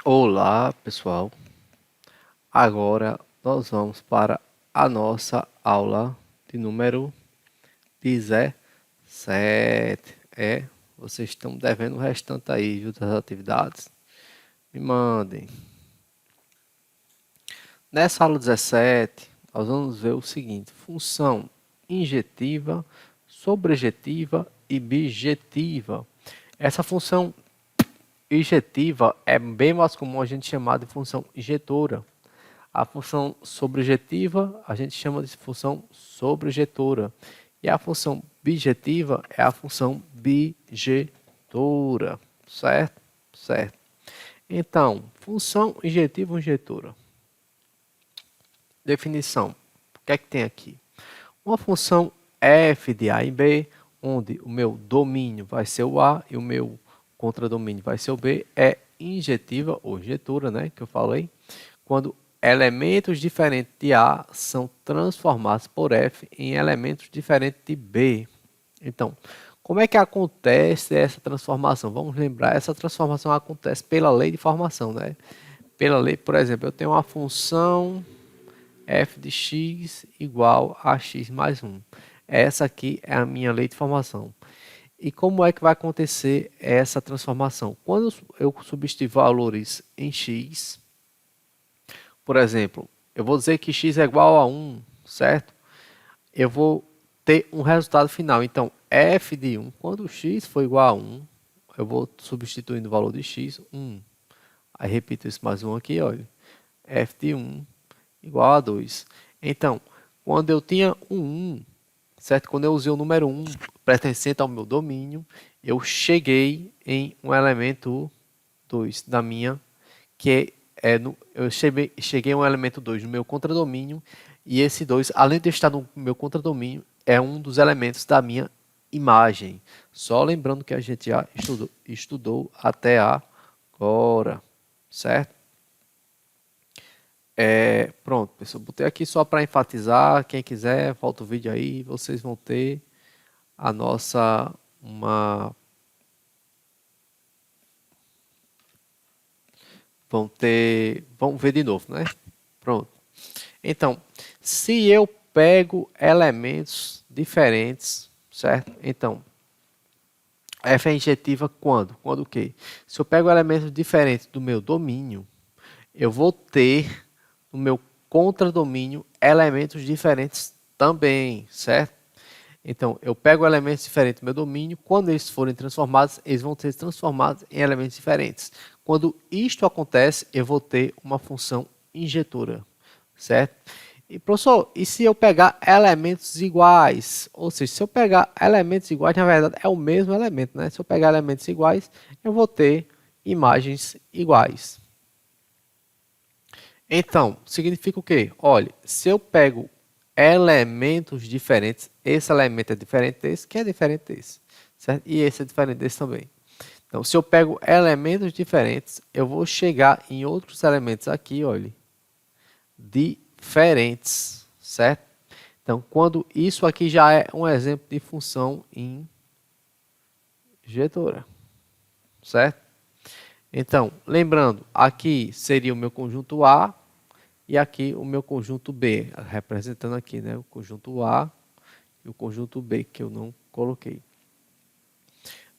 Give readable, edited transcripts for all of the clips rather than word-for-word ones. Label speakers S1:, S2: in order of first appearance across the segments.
S1: Olá, pessoal. Agora nós vamos para a nossa aula de número 17. Vocês estão devendo o restante aí, viu, das atividades? Me mandem. Nessa aula 17, nós vamos ver o seguinte: função injetiva, sobrejetiva e bijetiva. Essa função injetiva é bem mais comum a gente chamar de função injetora. A função sobrejetiva a gente chama de função sobrejetora. E a função bijetiva é a função bijetora. Certo? Certo. Então, função injetiva ou injetora. Definição. O que é que tem aqui? Uma função f de A em B, onde o meu domínio vai ser o A e o meu contradomínio vai ser o B, é injetiva ou injetora, né, que eu falei, quando elementos diferentes de A são transformados por F em elementos diferentes de B. Então, como é que acontece essa transformação? Vamos lembrar, essa transformação acontece pela lei de formação, né? Pela lei, por exemplo, eu tenho uma função f de x igual a x mais 1. Essa aqui é a minha lei de formação. E como é que vai acontecer essa transformação? Quando eu substituir valores em x, por exemplo, eu vou dizer que x é igual a 1, certo? Eu vou ter um resultado final. Então, f de 1, quando x for igual a 1, eu vou substituindo o valor de x, 1. Aí repito isso mais um aqui, olha. f de 1 igual a 2. Então, quando eu tinha um 1, certo? Quando eu usei o número 1 pertencente ao meu domínio, eu cheguei em um elemento 2 da minha, que eu cheguei a um elemento 2 no meu contradomínio, e esse 2, além de estar no meu contradomínio, é um dos elementos da minha imagem. Só lembrando que a gente já estudou até agora, certo? Pronto, pessoal, botei aqui só para enfatizar. Quem quiser, volta o vídeo aí, vocês vão ter a nossa vão ver de novo, né? Pronto. Então, se eu pego elementos diferentes, certo? Então, f é injetiva quando? Quando o quê? Se eu pego elementos diferentes do meu domínio, eu vou ter no meu contradomínio elementos diferentes também, certo? Então, eu pego elementos diferentes do meu domínio, quando eles forem transformados, eles vão ser transformados em elementos diferentes. Quando isto acontece, eu vou ter uma função injetora, certo? E, professor, e se eu pegar elementos iguais? Ou seja, se eu pegar elementos iguais, na verdade é o mesmo elemento, né? Se eu pegar elementos iguais, eu vou ter imagens iguais. Então, significa o quê? Olha, se eu pego elementos diferentes, esse elemento é diferente desse, que é diferente desse, certo? E esse é diferente desse também. Então, se eu pego elementos diferentes, eu vou chegar em outros elementos aqui, olha, diferentes, certo? Então, quando isso aqui já é um exemplo de função injetora, certo? Então, lembrando, aqui seria o meu conjunto A e aqui o meu conjunto B, representando aqui, né, o conjunto A e o conjunto B, que eu não coloquei.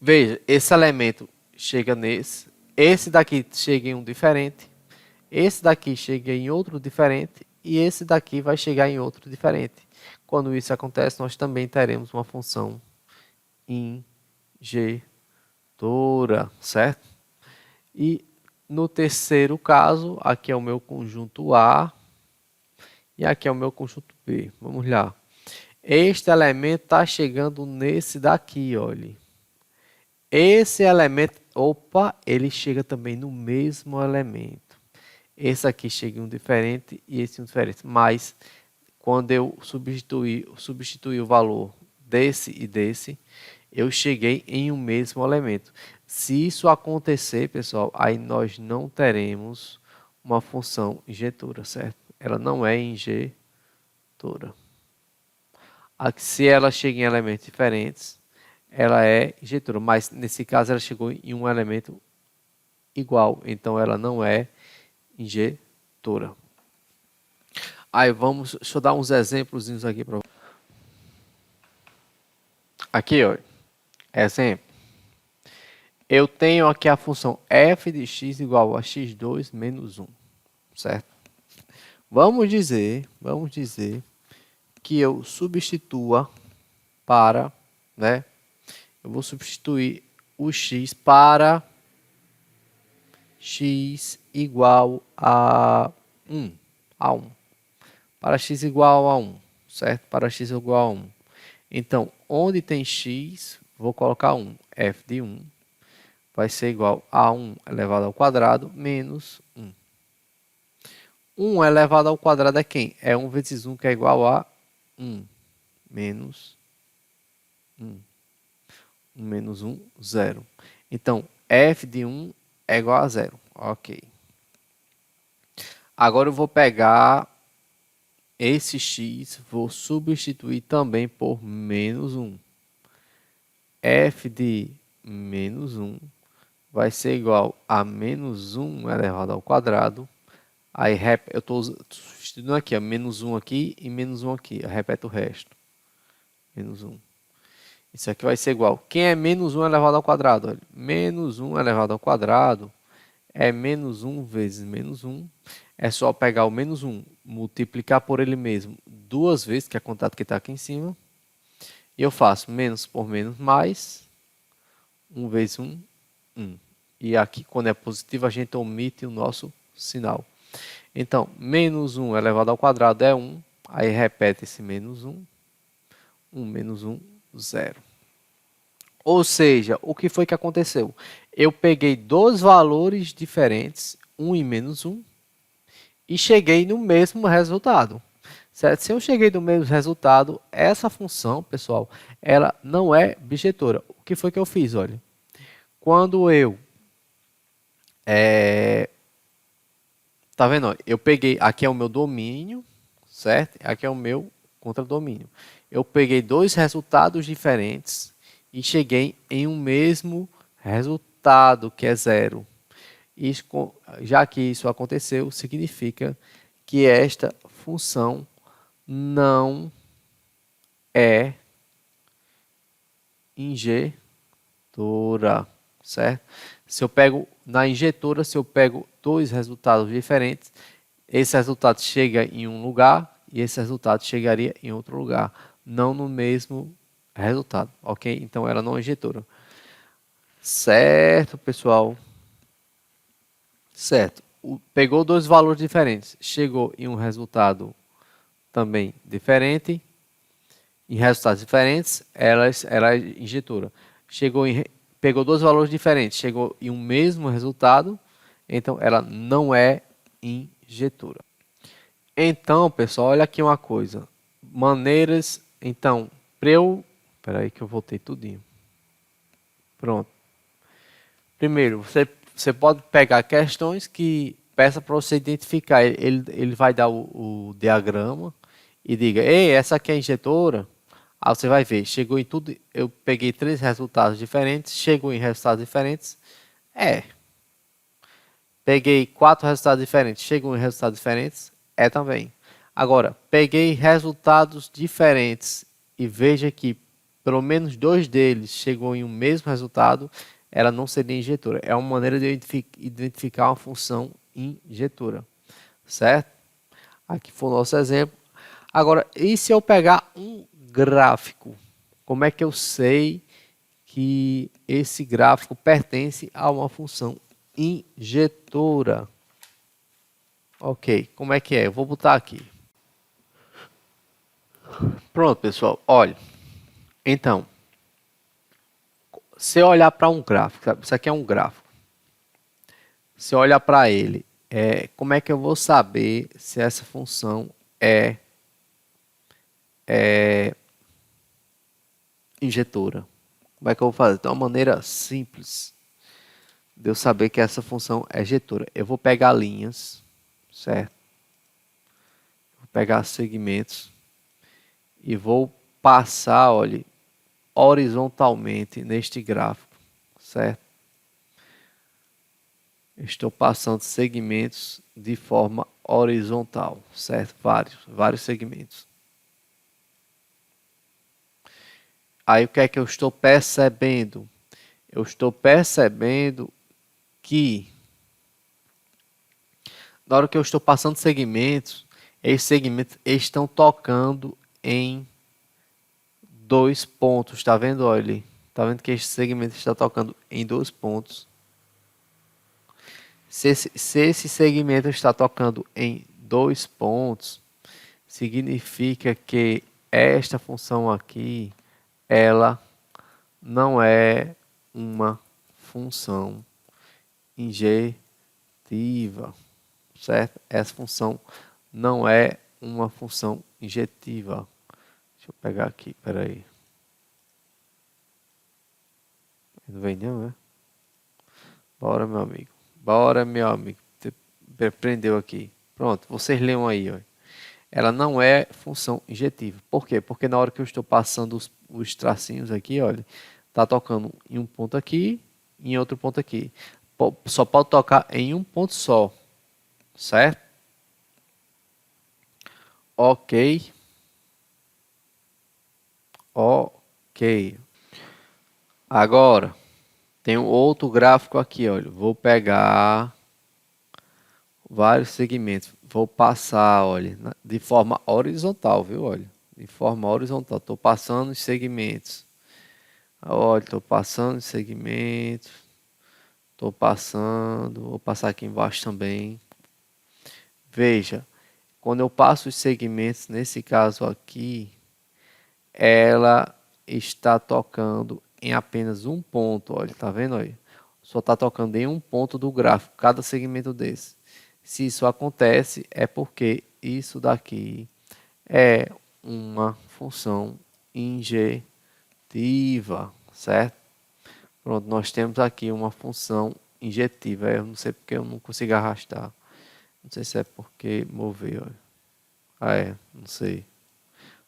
S1: Veja, esse elemento chega nesse, esse daqui chega em um diferente, esse daqui chega em outro diferente e esse daqui vai chegar em outro diferente. Quando isso acontece, nós também teremos uma função injetora, certo? E no terceiro caso, aqui é o meu conjunto A e aqui é o meu conjunto B. Vamos lá. Este elemento está chegando nesse daqui, olha. Esse elemento, opa, ele chega também no mesmo elemento. Esse aqui chega em um diferente e esse em um diferente. Mas quando eu substituir o valor desse e desse, eu cheguei em um mesmo elemento. Se isso acontecer, pessoal, aí nós não teremos uma função injetora, certo? Ela não é injetora. Aqui, se ela chega em elementos diferentes, ela é injetora, mas nesse caso ela chegou em um elemento igual, então ela não é injetora. Aí deixa eu dar uns exemplos aqui para vocês. Aqui, ó, exemplo. Eu tenho aqui a função f de x igual a x2 menos 1, certo? Vamos dizer que eu substitua para, né? Eu vou substituir o x para x igual a 1, para x igual a 1, certo? Para x igual a 1. Então, onde tem x, vou colocar 1. F de 1 vai ser igual a 1 elevado ao quadrado menos 1. 1 elevado ao quadrado é quem? É 1 vezes 1, que é igual a 1. Menos 1. 1 menos 1, 0. Então, f de 1 é igual a 0. Ok. Agora eu vou pegar esse x, vou substituir também por menos 1. F de menos 1 vai ser igual a menos 1 elevado ao quadrado. Aí eu estou substituindo aqui, ó, menos 1 aqui e menos 1 aqui. Eu repeto o resto. Menos 1. Isso aqui vai ser igual. Quem é menos 1 elevado ao quadrado? Olha, menos 1 elevado ao quadrado é menos 1 vezes menos 1. É só pegar o menos 1, multiplicar por ele mesmo duas vezes, que é a quantidade que está aqui em cima. E eu faço menos por menos mais. 1 vezes 1, 1. E aqui, quando é positivo, a gente omite o nosso sinal. Então, menos 1 elevado ao quadrado é 1. Aí repete esse menos 1. 1 menos 1, 0. Ou seja, o que foi que aconteceu? Eu peguei dois valores diferentes, 1 e menos 1, e cheguei no mesmo resultado. Certo? Se eu cheguei no mesmo resultado, essa função, pessoal, ela não é bijetora. O que foi que eu fiz? Olha, quando eu tá vendo? Eu peguei, aqui é o meu domínio, certo? Aqui é o meu contradomínio. Eu peguei dois resultados diferentes e cheguei em um mesmo resultado, que é 0. Isso, já que isso aconteceu, significa que esta função não é injetora, certo? Se eu pego na injetora, se eu pego dois resultados diferentes, esse resultado chega em um lugar e esse resultado chegaria em outro lugar, não no mesmo resultado, ok? Então ela não é injetora. Certo, pessoal? Certo. Pegou dois valores diferentes, chegou em um resultado também diferente, em resultados diferentes, ela é injetora. Pegou dois valores diferentes, chegou em um mesmo resultado, então ela não é injetora. Então, pessoal, olha aqui uma coisa. Maneiras, então, espera aí que eu voltei tudinho. Pronto. Primeiro, você pode pegar questões que peça para você identificar. Ele vai dar o diagrama e diga, ei, essa aqui é a injetora. Aí você vai ver, chegou em tudo, eu peguei três resultados diferentes, chegou em resultados diferentes. Peguei quatro resultados diferentes, chegou em resultados diferentes. Também. Agora, peguei resultados diferentes e veja que pelo menos dois deles chegou em um mesmo resultado, ela não seria injetora. É uma maneira de identificar uma função injetora, certo? Aqui foi o nosso exemplo. Agora, e se eu pegar um gráfico? Como é que eu sei que esse gráfico pertence a uma função injetora? Ok, como é que é? Eu vou botar aqui. Pronto, pessoal. Olha, então, se eu olhar para um gráfico, sabe? Isso aqui é um gráfico. Se eu olhar para ele, como é que eu vou saber se essa função é injetora? Como é que eu vou fazer? De uma maneira simples de eu saber que essa função é injetora. Eu vou pegar linhas, certo? Vou pegar segmentos e vou passar, olha, horizontalmente neste gráfico, certo? Estou passando segmentos de forma horizontal, certo? Vários segmentos. Aí o que é que eu estou percebendo? Eu estou percebendo que na hora que eu estou passando segmentos, esses segmentos estão tocando em 2 pontos. Tá vendo? Olha, tá vendo que esse segmento está tocando em 2 pontos. Se esse segmento está tocando em 2 pontos, significa que esta função aqui, ela não é uma função injetiva, certo? Essa função não é uma função injetiva. Deixa eu pegar aqui, peraí. Não vem não, né? Bora, meu amigo. Bora, meu amigo. Prendeu aqui. Pronto, vocês leiam aí, ó. Ela não é função injetiva. Por quê? Porque na hora que eu estou passando os tracinhos aqui, olha, tá tocando em um ponto aqui e em outro ponto aqui. Só pode tocar em um ponto só, certo? Ok. Ok. Agora, tem um outro gráfico aqui, olha. Vou pegar vários segmentos. Vou passar, olha, de forma horizontal, viu? Olha, de forma horizontal. Estou passando os segmentos. Olha, estou passando os segmentos. Estou passando. Vou passar aqui embaixo também. Veja, quando eu passo os segmentos, nesse caso aqui, ela está tocando em apenas um ponto. Olha, tá vendo aí? Só está tocando em um ponto do gráfico, cada segmento desse. Se isso acontece, é porque isso daqui é uma função injetiva, certo? Pronto, nós temos aqui uma função injetiva. Eu não sei porque eu não consigo arrastar. Não sei se é porque mover. Olha. Ah, não sei.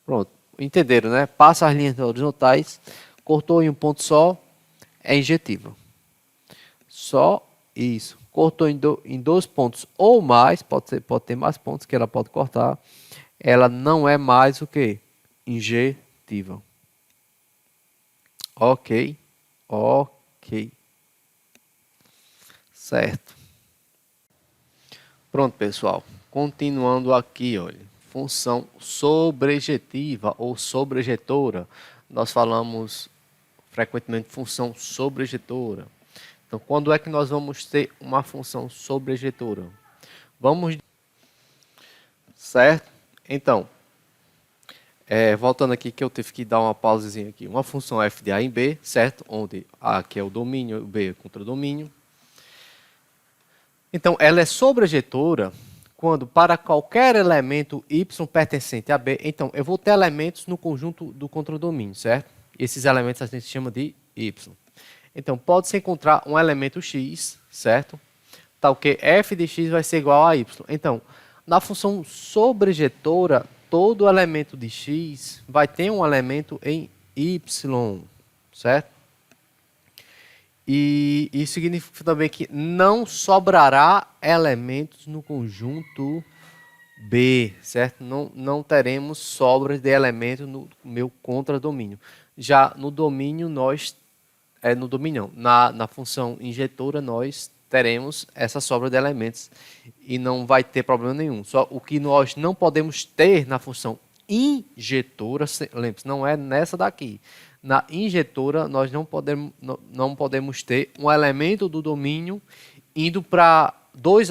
S1: Pronto, entenderam, né? Passa as linhas horizontais, cortou em um ponto só, é injetiva. Só isso. Cortou em 2 pontos ou mais, pode ter mais pontos que ela pode cortar. Ela não é mais o que? Injetiva. Ok. Ok. Certo. Pronto, pessoal. Continuando aqui, olha. Função sobrejetiva ou sobrejetora. Nós falamos frequentemente função sobrejetora. Então, quando é que nós vamos ter uma função sobrejetora? Vamos, certo? Então, voltando aqui que eu tive que dar uma pausazinha aqui. Uma função f de A em B, certo? Onde A aqui é o domínio, o B é contra o domínio. Então, ela é sobrejetora quando para qualquer elemento y pertencente a B, então eu vou ter elementos no conjunto do contradomínio, certo? Esses elementos a gente chama de y. Então, pode-se encontrar um elemento x, certo? Tal que f de x vai ser igual a y. Então, na função sobrejetora, todo elemento de x vai ter um elemento em y, certo? E isso significa também que não sobrará elementos no conjunto B, certo? Não teremos sobras de elementos no meu contradomínio. Já no domínio, no domínio não, na função injetora, nós teremos essa sobra de elementos e não vai ter problema nenhum. Só o que nós não podemos ter na função injetora, lembre-se, não é nessa daqui. Na injetora, nós não podemos ter um elemento do domínio indo para dois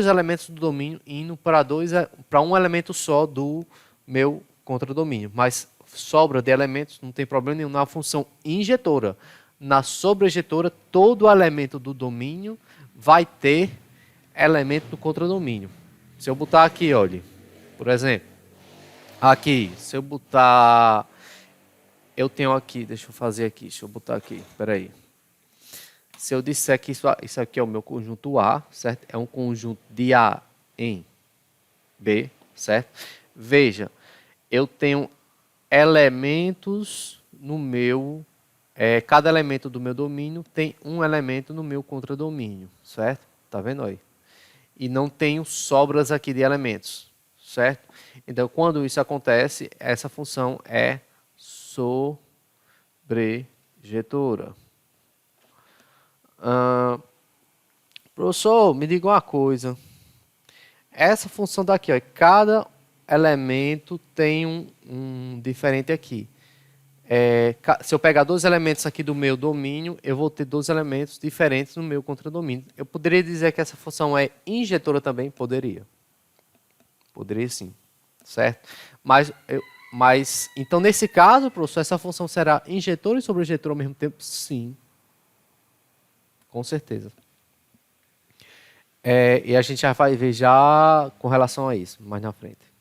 S1: elementos do domínio indo para um elemento só do meu contradomínio. Mas sobra de elementos não tem problema nenhum na função injetora. Na sobrejetora, todo elemento do domínio vai ter elemento do contradomínio. Se eu botar aqui, olha, por exemplo, aqui, se eu botar, eu tenho aqui, deixa eu fazer aqui, deixa eu botar aqui, espera aí. Se eu disser que isso aqui é o meu conjunto A, certo? É um conjunto de A em B, certo? Veja, eu tenho elementos no meu... cada elemento do meu domínio tem um elemento no meu contradomínio, certo? Tá vendo aí? E não tenho sobras aqui de elementos, certo? Então, quando isso acontece, essa função é sobrejetora. Professor, me diga uma coisa. Essa função daqui, ó, cada elemento tem um diferente aqui. Se eu pegar dois elementos aqui do meu domínio, eu vou ter dois elementos diferentes no meu contradomínio. Eu poderia dizer que essa função é injetora também? Poderia. Poderia sim, certo? Mas então, nesse caso, professor, essa função será injetora e sobrejetora ao mesmo tempo? Sim, com certeza. E a gente já vai ver já com relação a isso, mais na frente.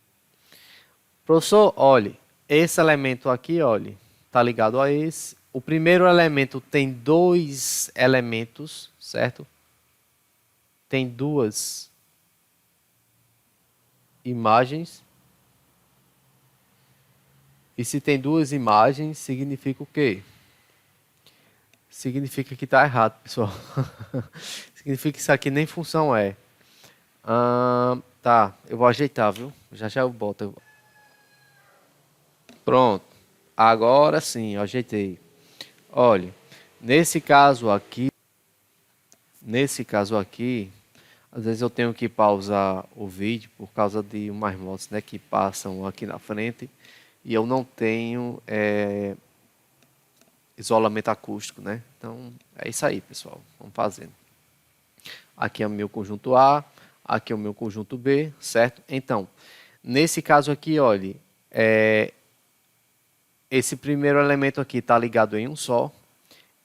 S1: Professor, olhe, esse elemento aqui, olhe, está ligado a esse. O primeiro elemento tem dois elementos, certo? Tem duas imagens. E se tem duas imagens, significa o quê? Significa que está errado, pessoal. Significa que isso aqui nem função é. Tá, eu vou ajeitar, viu? Já já eu boto. Pronto. Agora sim, eu ajeitei. Olha, nesse caso aqui, às vezes eu tenho que pausar o vídeo por causa de umas motos, né, que passam aqui na frente e eu não tenho isolamento acústico, né? Então é isso aí, pessoal. Vamos fazendo. Aqui é o meu conjunto A, aqui é o meu conjunto B, certo? Então, nesse caso aqui, olhe, esse primeiro elemento aqui está ligado em um só.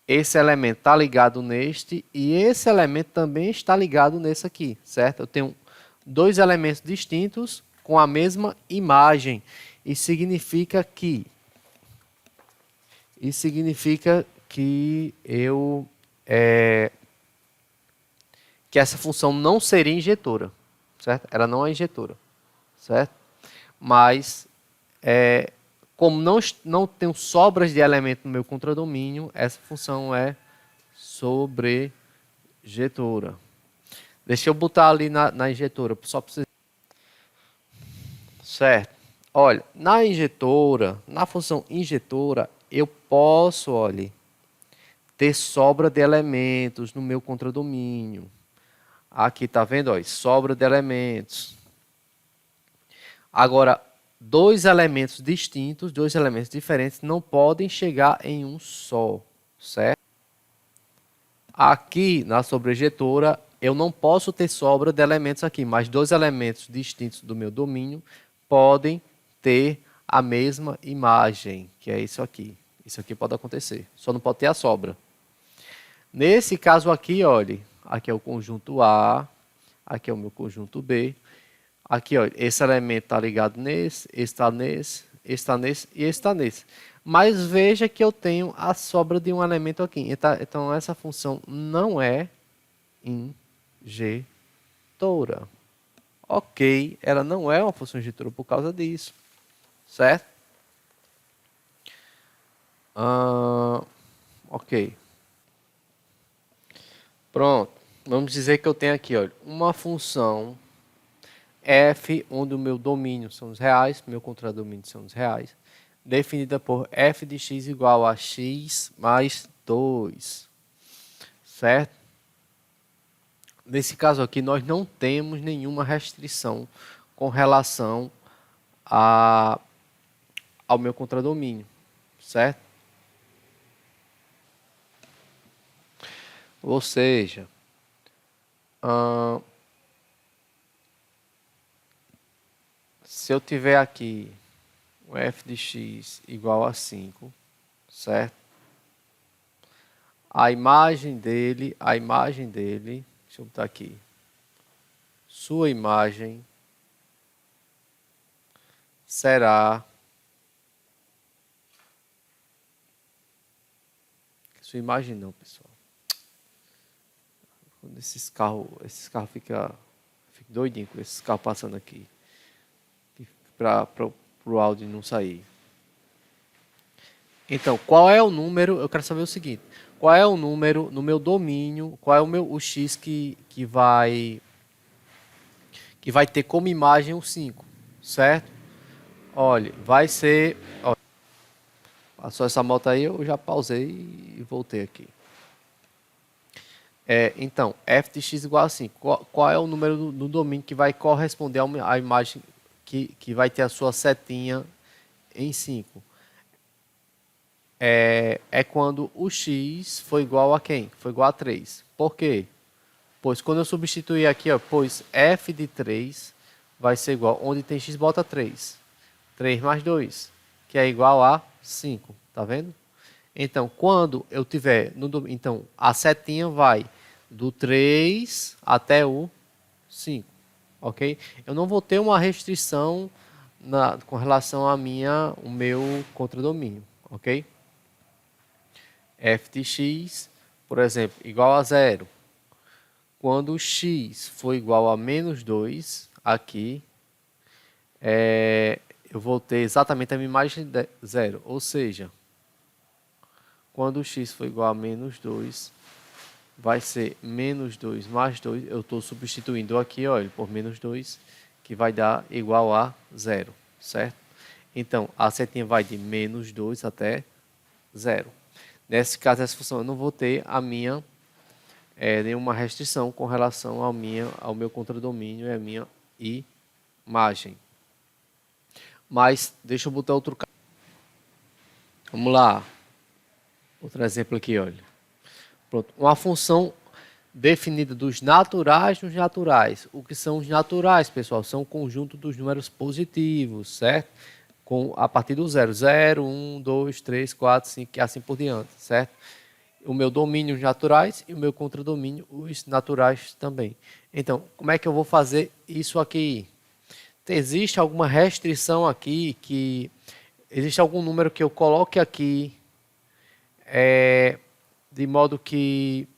S1: Esse elemento está ligado neste e esse elemento também está ligado nesse aqui, certo? Eu tenho dois elementos distintos com a mesma imagem. Isso significa que que essa função não seria injetora, certo? Ela não é injetora, certo? Mas como não tenho sobras de elemento no meu contradomínio, essa função é sobrejetora. Deixa eu botar ali na injetora, só para vocês. Certo. Olha, na injetora, na função injetora, eu posso, olha, ter sobra de elementos no meu contradomínio. Aqui, tá vendo? Olha, sobra de elementos. Agora, dois elementos distintos, dois elementos diferentes, não podem chegar em um só, certo? Aqui, na sobrejetora, eu não posso ter sobra de elementos aqui, mas dois elementos distintos do meu domínio podem ter a mesma imagem, que é isso aqui. Isso aqui pode acontecer, só não pode ter a sobra. Nesse caso aqui, olhe, aqui é o conjunto A, aqui é o meu conjunto B. Aqui, olha, esse elemento está ligado nesse, esse está nesse, esse está nesse e esse está nesse. Mas veja que eu tenho a sobra de um elemento aqui. Então, essa função não é injetora. Ok, ela não é uma função injetora por causa disso. Certo? Ok. Pronto. Vamos dizer que eu tenho aqui, olha, uma função f, onde o meu domínio são os reais, meu contradomínio são os reais, definida por f de x igual a x mais 2. Certo? Nesse caso aqui, nós não temos nenhuma restrição com relação ao meu contradomínio. Certo? Ou seja, se eu tiver aqui o f de x igual a 5, certo? A imagem dele, deixa eu botar aqui, sua imagem será, sua imagem não, pessoal. Quando esses carros ficam doidinhos com esses carros passando aqui, para o áudio não sair. Então, qual é o número? Eu quero saber o seguinte: qual é o número no meu domínio, qual é o x que vai ter como imagem o 5, certo? Olha, vai ser... Ó, passou essa moto aí, eu já pausei e voltei aqui. Então, f de x igual a 5. Qual é o número do domínio que vai corresponder à imagem que vai ter a sua setinha em 5? É quando o x foi igual a quem? Foi igual a 3. Por quê? Pois quando eu substituir aqui, ó, pois f de 3 vai ser igual, onde tem x, bota 3. 3 mais 2, que é igual a 5. Tá vendo? Então, quando eu tiver... Então, a setinha vai do 3 até o 5. Ok? Eu não vou ter uma restrição com relação o meu contradomínio. Ok? F de x, por exemplo, igual a 0. Quando x for igual a menos 2, aqui, eu vou ter exatamente a minha imagem de 0. Ou seja, quando x for igual a menos 2, vai ser menos 2 mais 2. Eu estou substituindo aqui, olha, por menos 2, que vai dar igual a 0, certo? Então, a setinha vai de menos 2 até 0. Nesse caso, essa função eu não vou ter nenhuma restrição com relação ao meu contradomínio e a minha imagem. Mas, deixa eu botar outro caso. Vamos lá. Outro exemplo aqui, olha. Pronto. Uma função definida dos naturais nos naturais. O que são os naturais, pessoal? São o conjunto dos números positivos, certo? A partir do 0. 0, 1, 2, 3, 4, 5 e assim por diante, certo? O meu domínio os naturais e o meu contradomínio os naturais também. Então, como é que eu vou fazer isso aqui? Existe alguma restrição aqui existe algum número que eu coloque aqui de modo que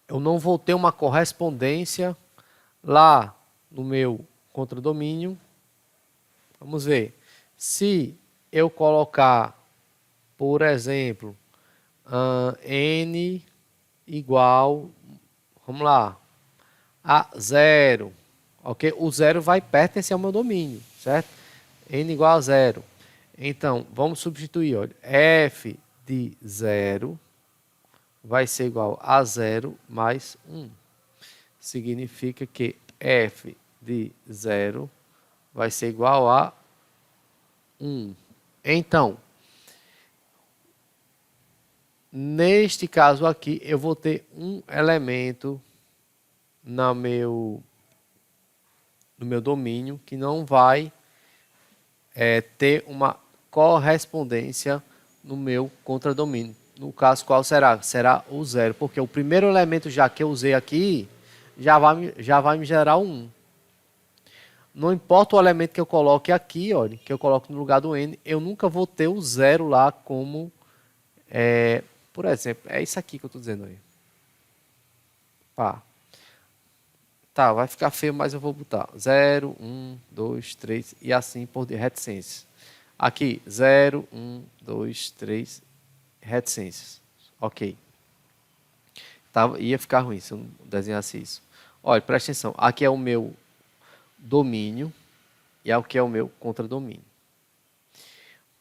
S1: eu não vou ter uma correspondência lá no meu contradomínio? Vamos ver. Se eu colocar, por exemplo, n igual, vamos lá, a 0, ok? O 0 vai pertencer ao meu domínio, certo? N igual a 0. Então, vamos substituir, olha, f de 0 vai ser igual a 0 mais 1. Significa que f de 0 vai ser igual a 1. Então, neste caso aqui, eu vou ter um elemento no meu domínio que não vai ter uma correspondência no meu contradomínio. No caso, qual será? Será o 0, porque o primeiro elemento já que eu usei aqui já vai me gerar um 1. Não importa o elemento que eu coloque aqui, olha, que eu coloque no lugar do n, eu nunca vou ter o 0 lá como, por exemplo, é isso aqui que eu estou dizendo aí. Pá. Tá, vai ficar feio, mas eu vou botar 0, 1, 2, 3 e assim por reticências. Aqui, 0, 1, 2, 3, reticências. Ok. Ia ficar ruim se eu não desenhasse isso. Olha, presta atenção. Aqui é o meu domínio e aqui é o meu contradomínio.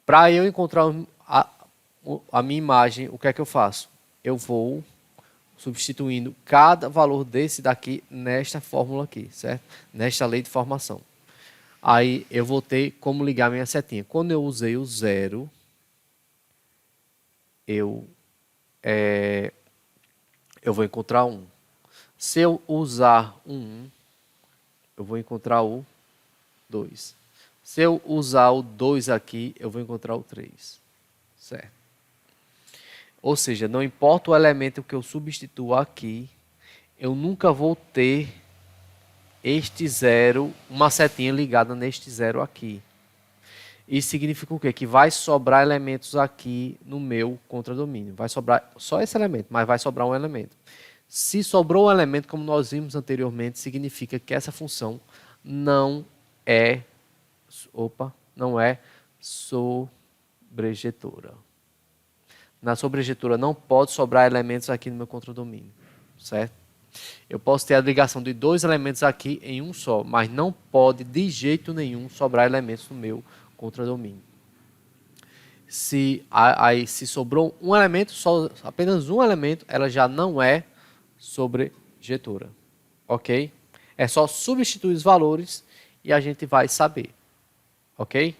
S1: Para eu encontrar a minha imagem, o que é que eu faço? Eu vou substituindo cada valor desse daqui nesta fórmula aqui, certo? Nesta lei de formação. Aí eu vou ter como ligar minha setinha. Quando eu usei o 0, eu vou encontrar 1. Se eu usar o 1, eu vou encontrar o 2. Se eu usar o 2 aqui, eu vou encontrar o 3. Certo? Ou seja, não importa o elemento que eu substitua aqui, eu nunca vou ter este 0, uma setinha ligada neste 0 aqui. Isso significa o quê? Que vai sobrar elementos aqui no meu contradomínio. Vai sobrar só esse elemento, mas vai sobrar um elemento. Se sobrou um elemento, como nós vimos anteriormente, significa que essa função não é sobrejetora. Na sobreinjetora não pode sobrar elementos aqui no meu contradomínio, certo? Eu posso ter a ligação de dois elementos aqui em um só, mas não pode de jeito nenhum sobrar elementos no meu contradomínio. Se sobrou um elemento, apenas um elemento, ela já não é sobreinjetora, ok? É só substituir os valores e a gente vai saber, ok?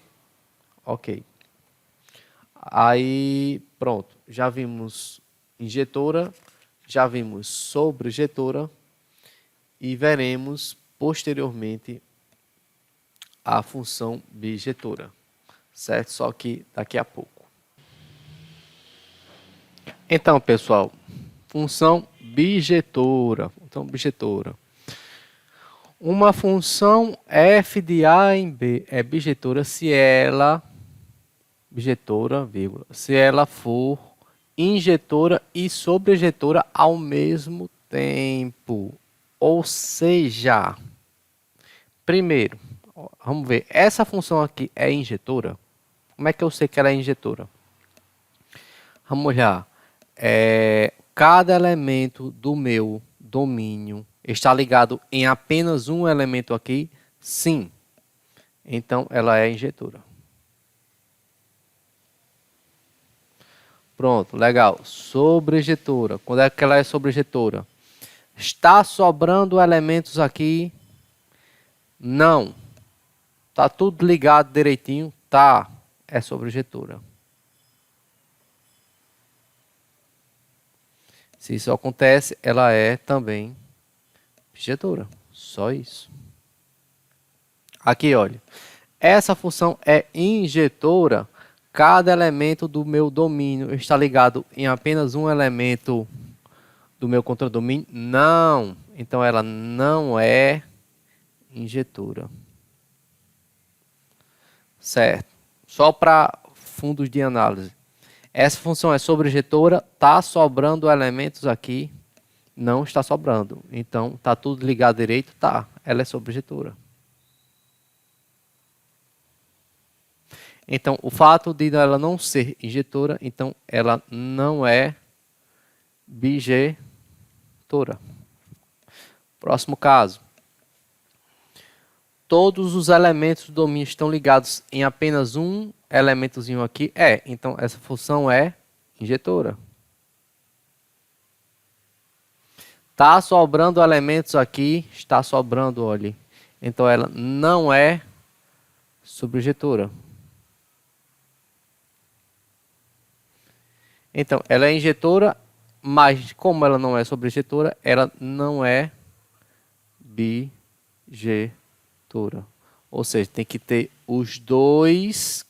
S1: Ok. Aí, pronto, já vimos injetora, já vimos sobreinjetora e veremos posteriormente a função bijetora, certo? Só que daqui a pouco. Então, pessoal, função bijetora. Então, bijetora. Uma função f de A em B é bijetora se ela bijetora, vírgula, se ela for injetora e sobreinjetora ao mesmo tempo. Ou seja, primeiro, vamos ver, essa função aqui é injetora? Como é que eu sei que ela é injetora? Vamos olhar. Cada elemento do meu domínio está ligado em apenas um elemento aqui? Sim. Então, ela é injetora. Pronto, legal. Sobreinjetora. Quando é que ela é sobreinjetora? Está sobrando elementos aqui? Não. Tá tudo ligado direitinho? Tá. É sobreinjetora. Se isso acontece, ela é também injetora. Só isso. Aqui, olha. Essa função é injetora. Cada elemento do meu domínio está ligado em apenas um elemento do meu contradomínio? Não. Então, ela não é injetora. Certo. Só para fundos de análise. Essa função é sobreinjetora. Está sobrando elementos aqui? Não está sobrando. Então, está tudo ligado direito? Tá. Ela é sobreinjetora. Então, o fato de ela não ser injetora, então ela não é bijetora. Próximo caso. Todos os elementos do domínio estão ligados em apenas um elementozinho aqui? Então essa função é injetora. Está sobrando elementos aqui? Está sobrando, olha. Então ela não é sobreinjetora. Então, ela é injetora, mas como ela não é sobreinjetora, ela não é bijetora. Ou seja, tem que ter os dois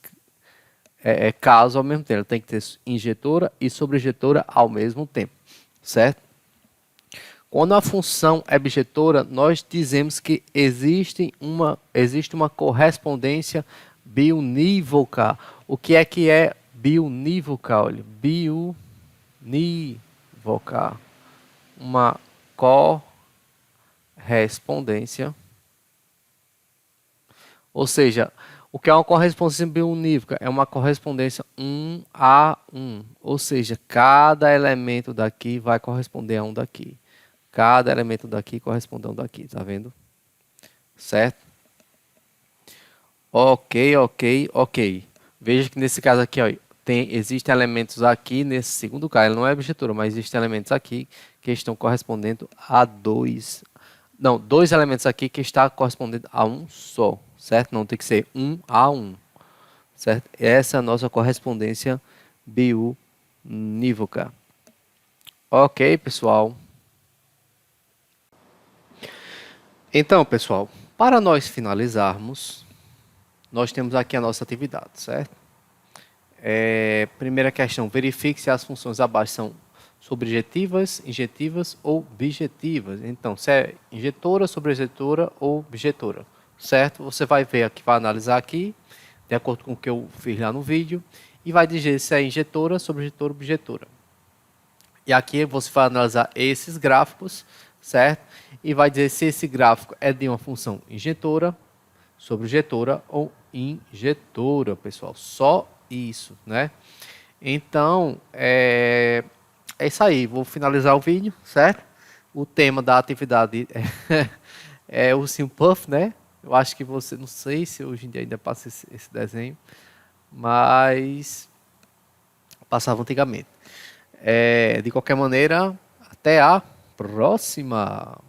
S1: casos ao mesmo tempo. Ela tem que ter injetora e sobreinjetora ao mesmo tempo, certo? Quando a função é bijetora, nós dizemos que existe uma correspondência biunívoca. O que é biunívoca? Olha, biunívoca, uma correspondência. Ou seja, o que é uma correspondência biunívoca? É uma correspondência 1 a 1. Ou seja, cada elemento daqui vai corresponder a um daqui. Cada elemento daqui corresponde a um daqui, tá vendo? Certo? Ok. Veja que nesse caso aqui, ó, existem elementos aqui, nesse segundo caso, ele não é bijetora, mas existem elementos aqui que estão correspondendo a dois elementos aqui que está correspondendo a um só, certo? Não tem que ser 1 a 1, certo? Essa é a nossa correspondência biunívoca. Ok, pessoal. Então, pessoal, para nós finalizarmos, nós temos aqui a nossa atividade, certo? Primeira questão, verifique se as funções abaixo são sobrejetivas, injetivas ou bijetivas. Então, se é injetora, sobreinjetora ou bijetora, certo? Você vai ver aqui, vai analisar aqui, de acordo com o que eu fiz lá no vídeo, e vai dizer se é injetora, sobreinjetora ou bijetora. E aqui você vai analisar esses gráficos, certo? E vai dizer se esse gráfico é de uma função injetora, sobreinjetora ou injetora, pessoal. Só isso, né? Então, é isso aí. Vou finalizar o vídeo, certo? O tema da atividade é o ursinho Puff, né? Eu acho que você, não sei se hoje em dia ainda passa esse desenho, mas passava antigamente. De qualquer maneira, até a próxima.